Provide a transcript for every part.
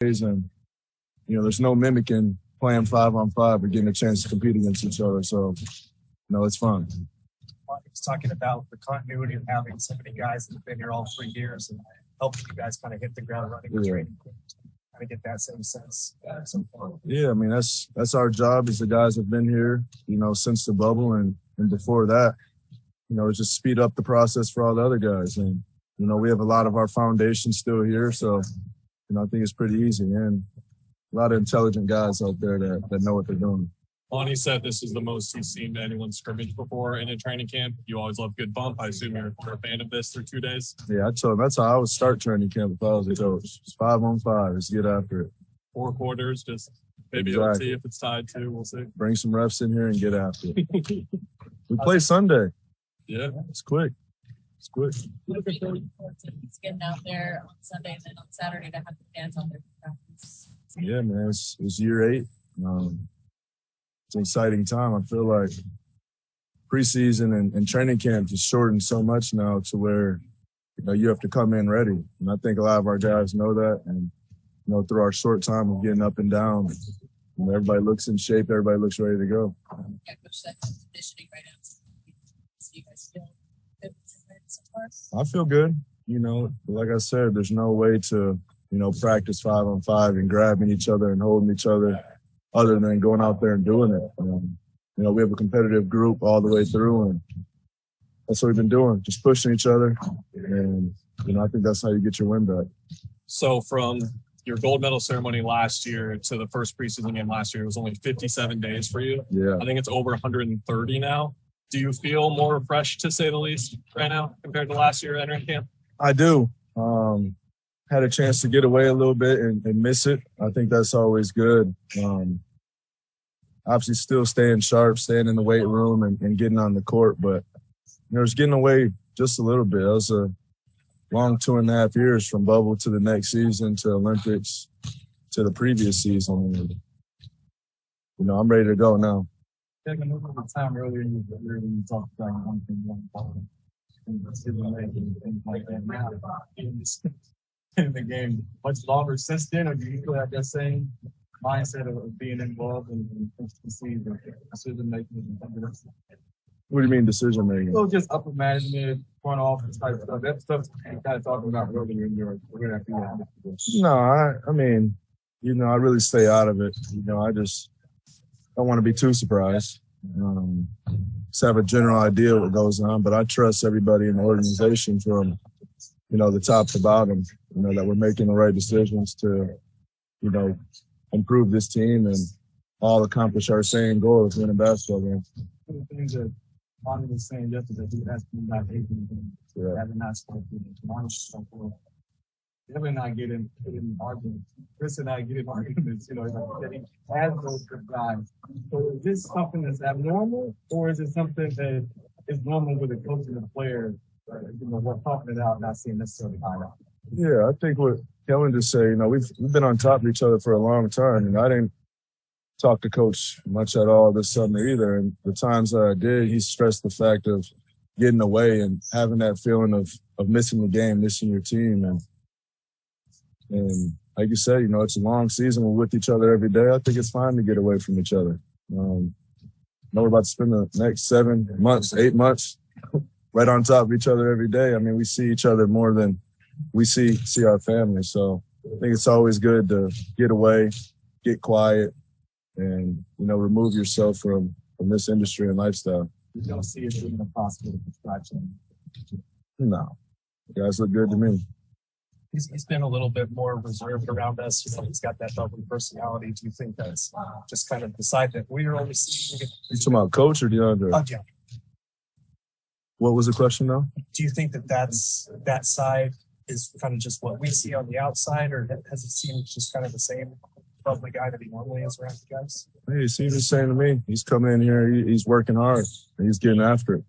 and there's no mimicking playing 5-on-5 or getting a chance to compete against each other. So, it's fun. He's talking about the continuity of having so many guys that have been here all 3 years and helping you guys kind of hit the ground running with training, kind of get that same sense. Yeah, I mean, that's our job as the guys have been here, since the bubble and before that, just speed up the process for all the other guys. And, we have a lot of our foundation still here. So, I think it's pretty easy. And a lot of intelligent guys out there that know what they're doing. Lonnie said this is the most he's seen anyone scrimmage before in a training camp. You always love good bump. I assume you're a fan of this through 2 days. Yeah, I told him that's how I would start training camp if I was a coach. It's 5-on-5. Let's get after it. 4 quarters, just maybe exactly. OT if it's tied to. We'll see. Bring some refs in here and get after it. We play Sunday. Yeah. It's quick. It's getting out there on Sunday and then on Saturday to have the fans on their practice. Yeah, man. It's year 8. It's an exciting time. I feel like preseason and training camp is shortened so much now to where, you have to come in ready. And I think a lot of our guys know that. And, through our short time of getting up and down, everybody looks in shape. Everybody looks ready to go. Yeah, Coach, that conditioning right now. So you guys feel good so far? I feel good. Like I said, there's no way to, practice 5-on-5 and grabbing each other and holding each other other than going out there and doing it. We have a competitive group all the way through, and that's what we've been doing, just pushing each other. And, I think that's how you get your win back. So from your gold medal ceremony last year to the first preseason game last year, it was only 57 days for you. Yeah. I think it's over 130 now. Do you feel more refreshed, to say the least, right now compared to last year entering camp? I do. Had a chance to get away a little bit and miss it. I think that's always good. Obviously still staying sharp, staying in the weight room and getting on the court, but it's getting away just a little bit. It was a long 2.5 years from bubble to the next season to Olympics to the previous season. I'm ready to go now. Taking a little bit of time earlier in your career when you talked about one thing, and decision making and things like that. Now, in the game, much longer since then, or do you feel like that same mindset of being involved in consistency, the decision making, and things? What do you mean decision making? So just upper management, front office type stuff. That stuff you kind of talking about earlier in your career. No, I mean, I really stay out of it. I just don't want to be too surprised. Just have a general idea what goes on, but I trust everybody in the organization from, the top to bottom, that we're making the right decisions to, improve this team and all accomplish our same goal of winning basketball games. One of the things that Bonnie was saying yesterday, he asked me about Asian things, having not spoken to Devin and I get in arguments. Chris and I get in arguments, that he has those good guys. So is this something that's abnormal, or is it something that is normal with a coach and a player? We're talking it out, not seeing necessarily high out. Yeah, I think what Kellen just said, we've been on top of each other for a long time, and I didn't talk to Coach much at all this summer either. And the times that I did, he stressed the fact of getting away and having that feeling of missing the game, missing your team. And like you said, it's a long season. We're with each other every day. I think it's fine to get away from each other. We're about to spend the next 7 months, 8 months right on top of each other every day. I mean, we see each other more than we see our family. So I think it's always good to get away, get quiet, and, remove yourself from this industry and lifestyle. You don't see it being a possible distraction? No. You guys look good to me. He's been a little bit more reserved around us. He's got that bubbly personality. Do you think that's just kind of the side that we're only seeing? You talking about Coach or DeAndre? DeAndre. What was the question now? Do you think that side is kind of just what we see on the outside, or has it seemed just kind of the same bubbly guy that he normally is around the guys? Hey, he seems the same to me. He's coming in here. He's working hard. And he's getting after it.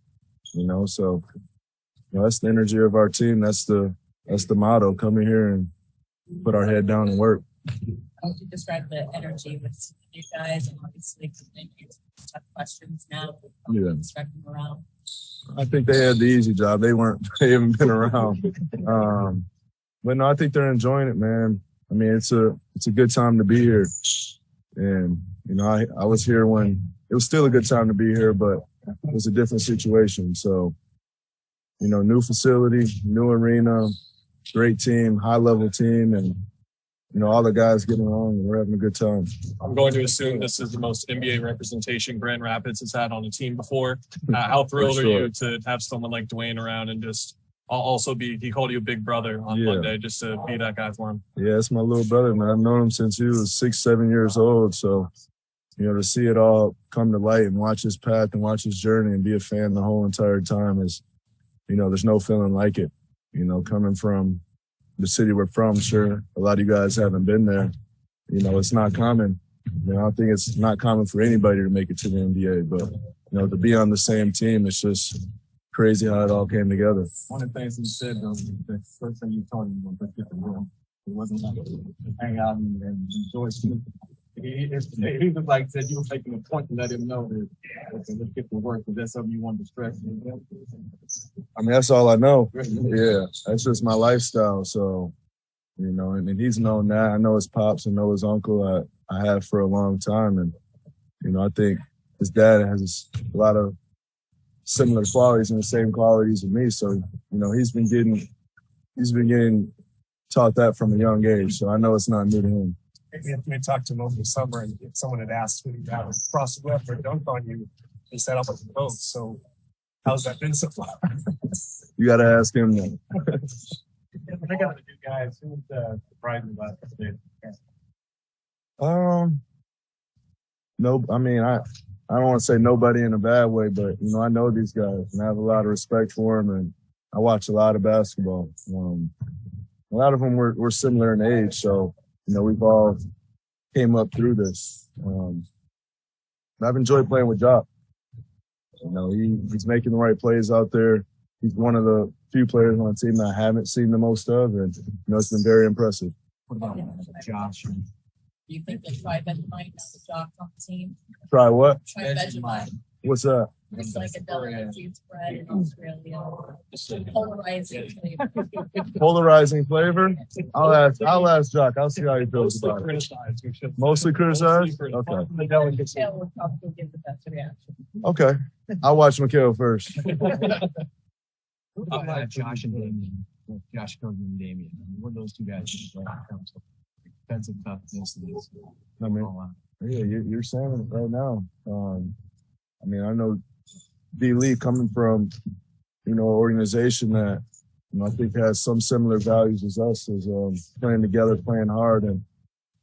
So that's the energy of our team. That's the motto. Come in here and put our head down and work. How would you describe the energy with you guys, and obviously tough questions now? Yeah. Describe them around. I think they had the easy job. They haven't been around. But no, I think they're enjoying it, man. I mean, it's a good time to be here. And, you know, I was here when it was still a good time to be here, but it was a different situation. So, you know, new facility, new arena, great team, high-level team, and, you know, all the guys getting along, and we're having a good time. I'm going to assume this is the most NBA representation Grand Rapids has had on a team before. How thrilled are you to have someone like Dwayne around and just also he called you a big brother on Monday, just to be that guy for him? Yeah, it's my little brother, man. I've known him since he was 6, 7 years old. So, you know, to see it all come to light and watch his path and watch his journey and be a fan the whole entire time is, you know, there's no feeling like it. You know, coming from the city we're from, sure, a lot of you guys haven't been there. You know, it's not common. You know, I think it's not common for anybody to make it to the NBA, but, you know, to be on the same team, it's just crazy how it all came together. One of the things he said, though, the first thing you told him was to get the room. It wasn't like hang out and enjoy sleeping. He was like said, you were making a point to let him know that let's get to work. Is that something you wanted to stress? I mean, that's all I know. Yeah, that's just my lifestyle. So, you know, and he's known that. I know his pops, I know his uncle. I have for a long time, and you know, I think his dad has a lot of similar qualities and the same qualities as me. So, you know, he's been getting taught that from a young age. So I know it's not new to him. We had talked to him over the summer, and if someone had asked would he cross the web or dunk on you, he said, "I'm with both." So, how's that been so far? You got to ask him then. I got the new guys. Who's surprising about this? No, I mean, I don't want to say nobody in a bad way, but you know, I know these guys and I have a lot of respect for them, and I watch a lot of basketball. A lot of them were similar in age, so. You know, we've all came up through this. I've enjoyed playing with Jock. You know, he's making the right plays out there. He's one of the few players on the team that I haven't seen the most of, and you know, it's been very impressive. What about Josh? Do you think that try Vegemite now the Jock on the team? Try what? Try Vegemite. What's that? It's like a delicacy spread in Australia. Polarizing flavor. Polarizing flavor? I'll ask Jock. I'll see how he feels about it. Mostly criticized? Okay. Mikhail will probably give the best reaction. Okay. I'll watch Mikhail first. What about Josh and Damian? Josh Kerrs and Damian. What are those two guys in terms of defensive toughness? I mean, yeah, you're saying it right now. I mean, I know D. Lee coming from, you know, an organization that, you know, I think has some similar values as us, is playing together, playing hard, and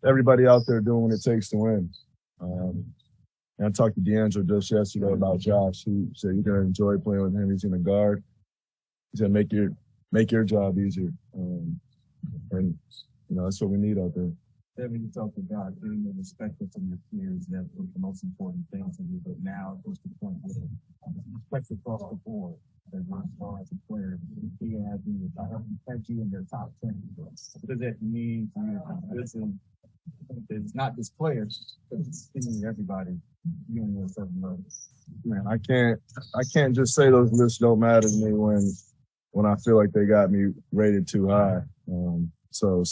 everybody out there doing what it takes to win. And I talked to D'Angelo just yesterday about Josh. He said you're going to enjoy playing with him. He's going to guard. He's going to make your job easier. And, you know, that's what we need out there. Devin, you talked about getting the respect from your peers. That was the most important thing to you. But now it goes to the point where respect across the board. As far as a player, he has you in their top 10. What does that mean to you? Listen, it's not just players, but it's everybody. You and yourself know. Man, I can't just say those lists don't matter to me when I feel like they got me rated too high. So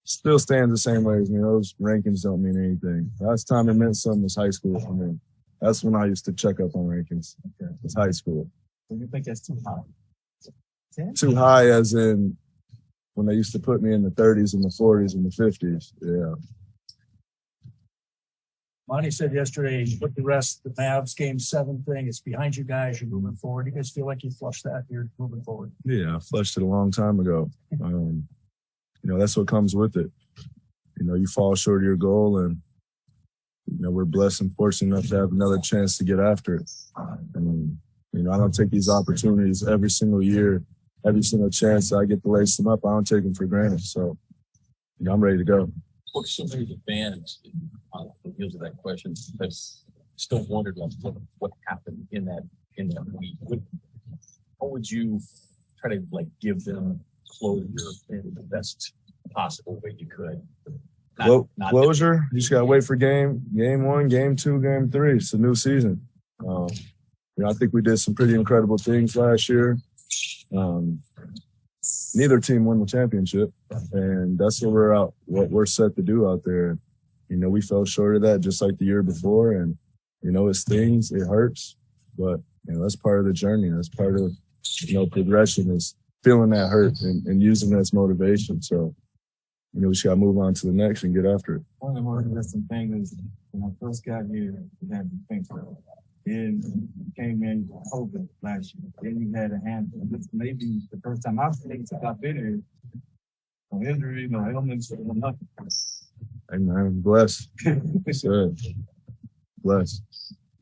still stands the same way as me. Those rankings don't mean anything. Last time it meant something was high school for me. That's when I used to check up on rankings. Okay. It's high school. So you think that's too high? 10? Too high as in when they used to put me in the 30s and the 40s and the 50s. Yeah. Monty said yesterday, with the rest of the Mavs Game 7 thing, it's behind you guys. You're moving forward. You guys feel like you flushed that? You're moving forward. Yeah, I flushed it a long time ago. You know, that's what comes with it. You know, you fall short of your goal, and, you know, we're blessed and fortunate enough to have another chance to get after it. You know, I don't take these opportunities every single year, every single chance that I get to lace them up. I don't take them for granted. So, you know, I'm ready to go. What are some of the fans on the heels of that question that still wondered what happened in that week? How would you try to give them closure in the best possible way you could? Closure. You just gotta wait for game 1, game 2, game 3. It's a new season. You know, I think we did some pretty incredible things last year. neither team won the championship, and that's what we're set to do out there. You know, we fell short of that just like the year before, and you know, it stings, it hurts, but you know, that's part of the journey. That's part of, you know, progression is feeling that hurt and using that as motivation. So, you know, we just got to move on to the next and get after it. One of the more interesting things is when I first got here, we had the things. Then you came in COVID last year. Then you had a handful. This may be the first time I've seen since I've been here. No injury, no ailments, no nothing. Hey man, blessed. Good. Blessed.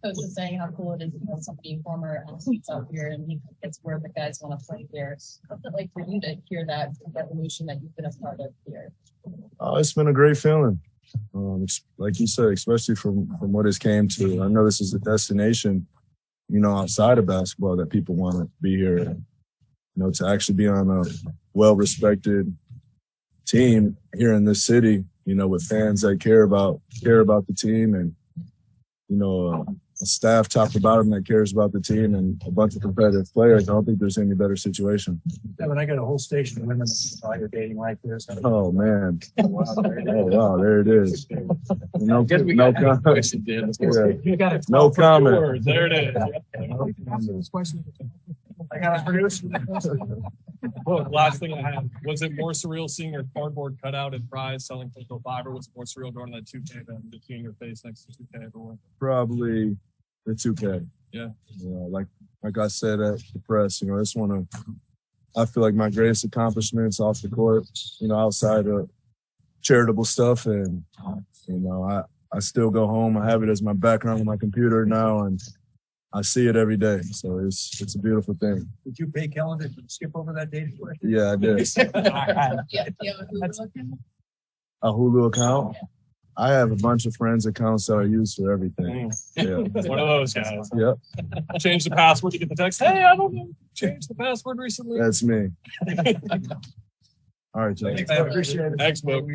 I was just saying how cool it is to have somebody former athletes out here and it's where the guys want to play here. What's it like for you to hear that revolution that you've been a part of here? Oh, it's been a great feeling. Like you said, especially from what it's came to. I know this is a destination, you know, outside of basketball that people want to be here. You know, to actually be on a well-respected team here in this city, you know, with fans that care about the team and, you know, a staff top to bottom that cares about the team and a bunch of competitive players. I don't think there's any better situation. Devin, I got a whole station of women you're dating like this. Oh man! Oh wow, there it is. No comment. No comment. There it is. I got to produce. Well, last thing I had, was it more surreal seeing your cardboard cutout at Prize selling for $5, or was it more surreal going to that 2K and just seeing your face next to 2K everywhere? Probably the 2K. Yeah. Like I said at the press, you know, it's one of, I feel like my greatest accomplishments off the court, you know, outside of charitable stuff. And, you know, I still go home. I have it as my background on my computer now, and I see it every day. So it's a beautiful thing. Did you pay calendar to skip over that date? Yeah, I did. Yeah, you have a Hulu account? A Hulu account? Yeah. I have a bunch of friends' accounts that I use for everything. Yeah. One of those guys. Yep. Change the password. You get the text, hey, I don't know. Changed the password recently. That's me. All right, Jay. I appreciate it. Thanks, Mo.